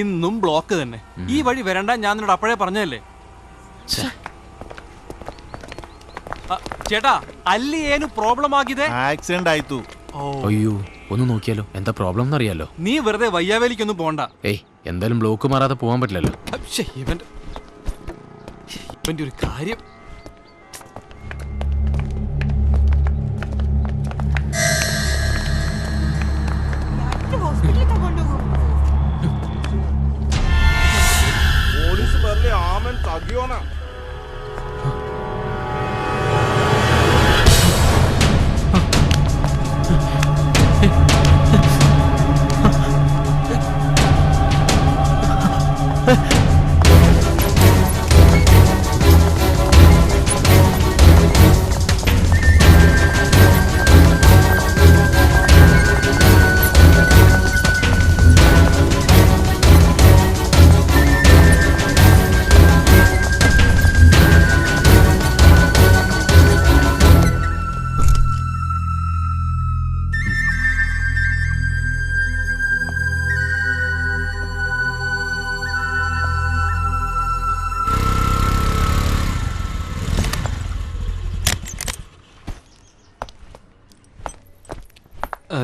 ഇന്നും ബ്ലോക്ക് തന്നെ. ഈ വഴി വരണ്ട, ഞാൻ നിന്നോട് അപ്പോഴേ പറഞ്ഞതല്ലേ. ചേട്ടാ, ಅಲ್ಲಿ ಏನು ಪ್ರಾಬ್ಲಮ್ ಆಗಿದೆ? ആക്സിഡന്റ് ആയിത്തു. അയ്യോ, ഒന്ന് നോക്കിയാലോ, എന്താ പ്രോബ്ലം എന്നറിയാലോ. നീ വെറുതെ വയ്യാവേലിക്കൊന്നും പോണ്ട. ഏയ്, എന്തായാലും ബ്ലോക്ക് മാറാതെ പോകാൻ പറ്റില്ലല്ലോ. ഇവന്റെ ഒരു കാര്യം. പോലീസ് പറഞ്ഞ ആമൻ തകിയോണ.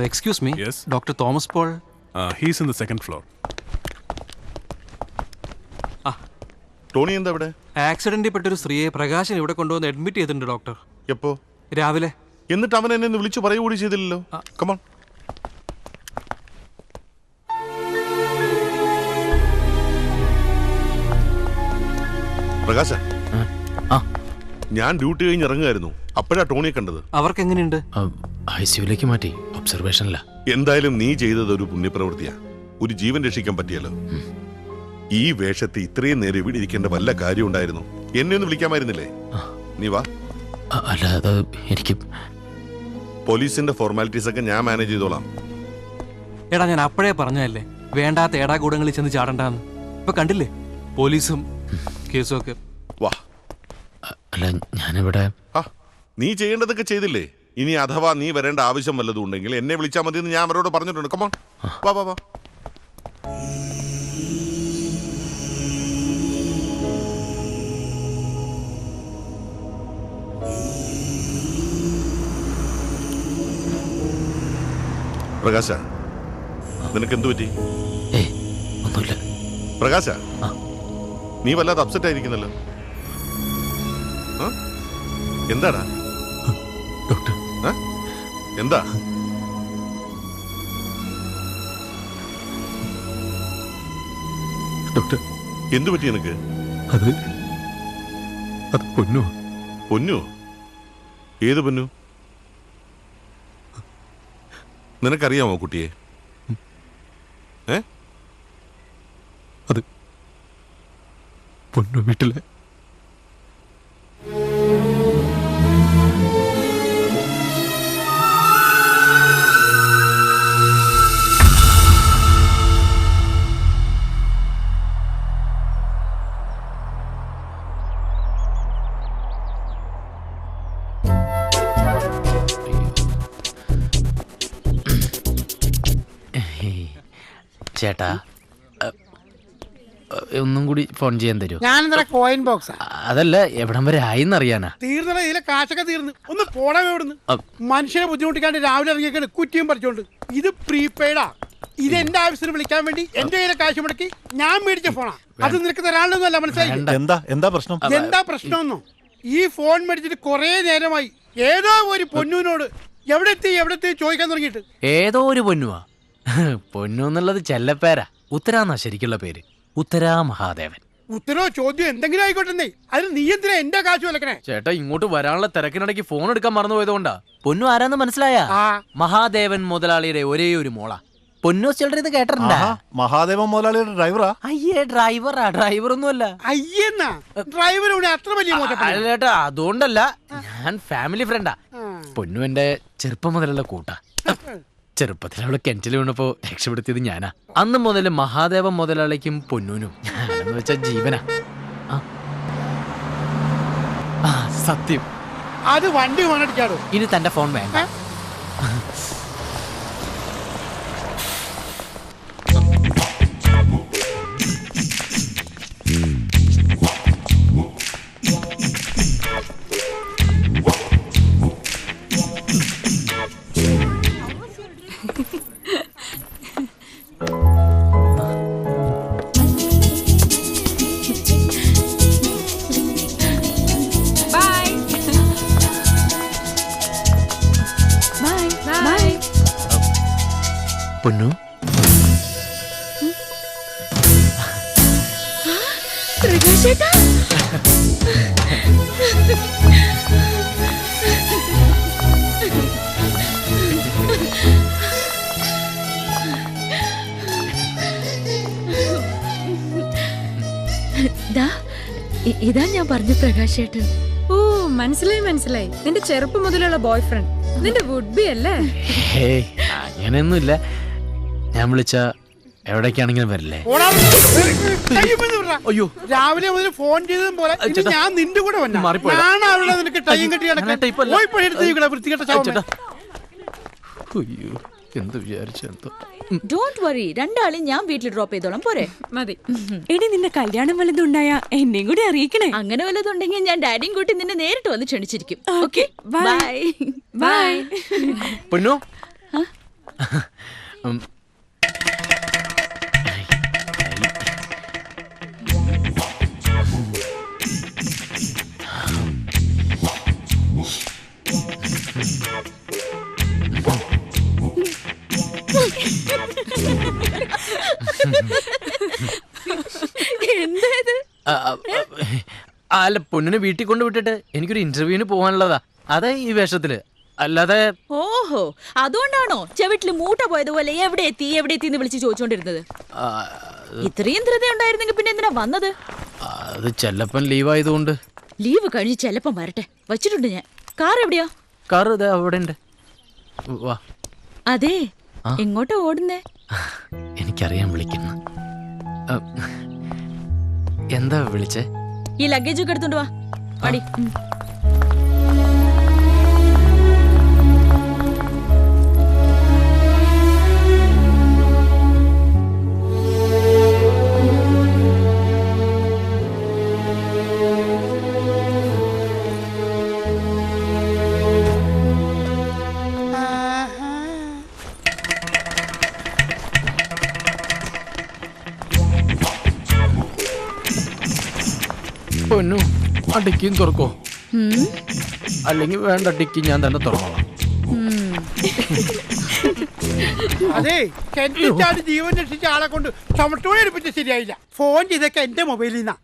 Excuse me. Yes? Dr. Thomas Paul. He's in the second floor. Tony എന്താ ഇവിടെ? ആക്സിഡന്റിൽ പെട്ടൊരു സ്ത്രീയെ പ്രകാശൻ ഇവിടെ കൊണ്ടുവന്ന് അഡ്മിറ്റ് ചെയ്തിട്ടുണ്ട് ഡോക്ടർ. എപ്പോ? രാവിലെ. എന്നിട്ട് അവൻ എന്നെ വിളിച്ചു പറയുകൂടി ചെയ്തില്ലല്ലോ. കമോൺ. പ്രകാശ, ഞാൻ ഡ്യൂട്ടി കഴിഞ്ഞ് ഇറങ്ങുമായിരുന്നു. അപ്പോഴാ ടോണിയെ കണ്ടത്. അവർക്ക് എങ്ങനെയുണ്ട്? ICUലേക്ക് മാറ്റി, ഒബ്സർവേഷനില്ല. എന്തായാലും നീ ചെയ്തത് ഒരു പുണ്യപ്രവൃത്തിയാ. ഒരു ജീവൻ രക്ഷിക്കാൻ പറ്റിയല്ലോ. ഈ വേഷത്തിൽ ഇത്രയും നേരം ഇവിടെ ഇരിക്കേണ്ട വല്ല കാര്യം ഉണ്ടായിരുന്നു? എന്നെ ഒന്ന് വിളിക്കാമായിരുന്നില്ലേ? നീ വാ. അല്ല, അത് എനിക്ക് പോലീസിന്റെ ഫോർമാലിറ്റീസ് ഒക്കെ ഞാൻ മാനേജ് ചെയ്തോളാം. എടാ, ഞാൻ അപ്പോഴേ പറഞ്ഞതല്ലേ വേണ്ടാത്ത ഏടാകൂടങ്ങളിൽ ചെന്ന് ചാടണ്ടാന്ന്. ഇപ്പൊ കണ്ടില്ലേ പോലീസും കേസും ഒക്കെ. വാ. അല്ല, ഞാനിവിടെ നീ ചെയ്യേണ്ടതൊക്കെ ചെയ്തില്ലേ? ഇനി അഥവാ നീ വരേണ്ട ആവശ്യം വല്ലതും ഉണ്ടെങ്കിൽ എന്നെ വിളിച്ചാൽ മതി എന്ന് ഞാൻ അവരോട് പറഞ്ഞിട്ടുണ്ട്. കമോൺ, വാ വാ വാ. പ്രകാശ, നിനക്ക് എന്തു പറ്റി? ഒന്നുമില്ല. പ്രകാശ, നീ വല്ലാതെ അപ്സെറ്റ് ആയിരിക്കുന്നല്ലോ. എന്താടാ? ഡോക്ടർ, എന്താ? ഡോക്ടർ, എന്തു പറ്റി നിനക്ക്? അത് പൊന്നു. പൊന്നു? ഏത് പൊന്നു? നിനക്കറിയാമോ കുട്ടിയെ? അത് പൊന്നു വീട്ടിലെ. ചേട്ടാ, ഒന്നും കൂടി ഫോൺ ചെയ്യാൻ തരുമോ? ഞാനെന്താ കോയിൻ ബോക്സ്? അതല്ല, എവിടം വരെ ആയിന്നറിയാനാ. തീർന്നല്ല, ഇതിലെ കാശൊക്കെ തീർന്ന്. ഒന്ന് പോടാ ഇവിടുന്ന്. മനുഷ്യനെ ബുദ്ധിമുട്ടിക്കാണ്ട് രാവിലെ ഇറങ്ങിയൊക്കെ കുറ്റിയും പറിച്ചോണ്ട്. ഇത് പ്രീപെയ്ഡാ. ഇത് എന്റെ ആവശ്യത്തിന് വിളിക്കാൻ വേണ്ടി എന്റെ കയ്യിലെ കാശ് മുടക്കി ഞാൻ മേടിച്ച ഫോണാ. അത് നിനക്ക് തരാനുള്ളതല്ല, മനസ്സിലായി? എന്താ പ്രശ്നം? എന്താ പ്രശ്നമെന്നോ? ഈ ഫോൺ മേടിച്ചിട്ട് കുറെ നേരമായി. ഏതോ ഒരു പൊന്നുവിനോട് എവിടെ എത്തി ചോദിക്കാൻ തുടങ്ങിയിട്ട്. ഏതോ ഒരു പൊന്നുവാ? പൊന്നു എന്നുള്ളത് ചെല്ലപ്പേരാ. ഉത്തരാന്നാ ശരിക്കുള്ള പേര്. ഉത്തരാ മഹാദേവൻ. ഉത്തരോ ചോദ്യം എന്തെങ്കിലും ആയിക്കോട്ടെ. അതിന് നീ എന്തിനാ എന്റെ കാശ് വിലക്കണേ? ചേട്ടാ, ഇങ്ങോട്ട് വരാനുള്ള തിരക്കിനിടയ്ക്ക് ഫോൺ എടുക്കാൻ മറന്നു പോയതുകൊണ്ടാ. പൊന്നു ആരാന്ന് മനസ്സിലായ? മഹാദേവൻ മുതലാളിയുടെ ഒരേ ഒരു മോളാ. പൊന്നു ചിലർ ഇത് കേട്ടിട്ടുണ്ടാ? മഹാദേവൻ മുതലാളിയുടെ ഡ്രൈവറാ? അയ്യേ, ഡ്രൈവർ ഒന്നുമല്ല. അയ്യെന്നാ ഡ്രൈവർ അത്ര വലിയ ചേട്ടാ, അതുകൊണ്ടല്ല, ഞാൻ ഫാമിലി ഫ്രണ്ടാ. പൊന്നു എന്റെ ചെറുപ്പം മുതലുള്ള കൂട്ടാ. ചെറുപ്പത്തിൽ അവളെ കിണറ്റിൽ വീണപ്പോ രക്ഷപ്പെടുത്തിയത് ഞാനാ. അന്ന് മുതൽ മഹാദേവൻ മുതലാളിക്കും പൊന്നൂനും ഞാനെന്ന് വെച്ച ജീവനാ. സത്യം. അത് വണ്ടി ഫോണടിക്കാടോ. ഇനി തന്റെ ഫോൺ വേണ്ട. പൊന്നു പ്രകാശേട്ടാ ഇതാ ഞാൻ പറഞ്ഞ പ്രകാശേട്ടൻ. ഓ മനസ്സിലായി മനസ്സിലായി, നിന്റെ ചെറുപ്പം മുതലുള്ള ബോയ് ഫ്രണ്ട്, നിന്റെ വുഡ് ബി അല്ലേ? ഹേയ് അങ്ങനെയൊന്നുമില്ല. ഞാൻ വിളിച്ച എവിടേക്കാണെങ്കിലും വരില്ലേ? പോടാ. കയ്യുമെന്ന് വിടടാ. അയ്യോ രാവിലെ മുതൽ ഫോൺ ചെയ്തതും പോലെ ഇനി ചേട്ടാ. ഞാൻ നിന്റെ കൂടെ വന്നാ. മാറിപ്പോയതാ. ഞാനാവിടെ നിനക്ക് ടൈം കെട്ടി ഞാൻ കിടക്കാൻ. type അല്ല. പോയി പണിയെടുത്ത് ഇവിടെ വൃത്തികെട്ട ശവമേ. അയ്യോ എന്ത് വിചാരിച്ചു എന്തോ. ഡോണ്ട് വറി, രണ്ടാളും ഞാൻ വീട്ടിൽ ഡ്രോപ്പ് ചെയ്തോളാം, പോരെ? മതി. എടി നിന്റെ കല്യാണം വല്ലതുണ്ടായ എന്നെയും കൂടി അറിയിക്കണേ. അങ്ങനെ വല്ലതുണ്ടെങ്കിൽ ഞാൻ ഡാഡിയും കൂട്ടി നിന്നെ നേരിട്ട് വന്ന് ക്ഷണിച്ചിരിക്കും. Okay, by. ബൈ. പൊന്നു എന്തായത്? അല്ല പൊന്നിനെ വീട്ടിൽ കൊണ്ട് വിട്ടിട്ട് എനിക്കൊരു ഇന്റർവ്യൂവിന് പോകാനുള്ളതാ. അതെ ഈ വേഷത്തില്, അല്ലാതെ. ഓഹോ, അതുകൊണ്ടാണോ ചെവിട്ടില് മൂട്ട പോയതുപോലെ എവിടെ എത്തി എന്ന് വിളിച്ച് ചോദിച്ചോണ്ടിരുന്നത്? ആ, ഇത്രയും ധൃത ഉണ്ടായിരുന്നെങ്കിൽ പിന്നെ എന്തിനാ വന്നത്? അത് ചെല്ലപ്പൻ ലീവ് ആയതുകൊണ്ട്. ലീവ് കഴിഞ്ഞ് ചെലപ്പം വരട്ടെ, വച്ചിട്ടുണ്ട് ഞാൻ. കാർ എവിടെയാ? കാർ ഇത് അവിടെ ഉണ്ട്. വാ. അതെ, എങ്ങോട്ടാ ഓടുന്നേ? എനിക്കറിയാൻ വിളിക്കുന്നു. എന്താ വിളിച്ചേ? ഈ ലഗേജ് ഒക്കെ എടുത്തോണ്ട് വാ. അടി. പൊന്നു ആ ഡിക്കിയും തുറക്കോ? അല്ലെങ്കിൽ വേണ്ട, ഡിക്കി ഞാൻ തന്നെ തുറന്നോളാം. അതെ, കിണറ്റിൽ ചാടി ജീവൻ രക്ഷിച്ച ആളെ കൊണ്ട് ചുമട്ടോടെ എടുപ്പിച്ച് ശരിയായില്ല. ഫോൺ ചെയ്തൊക്കെ എന്റെ മൊബൈലിൽ നിന്നാ.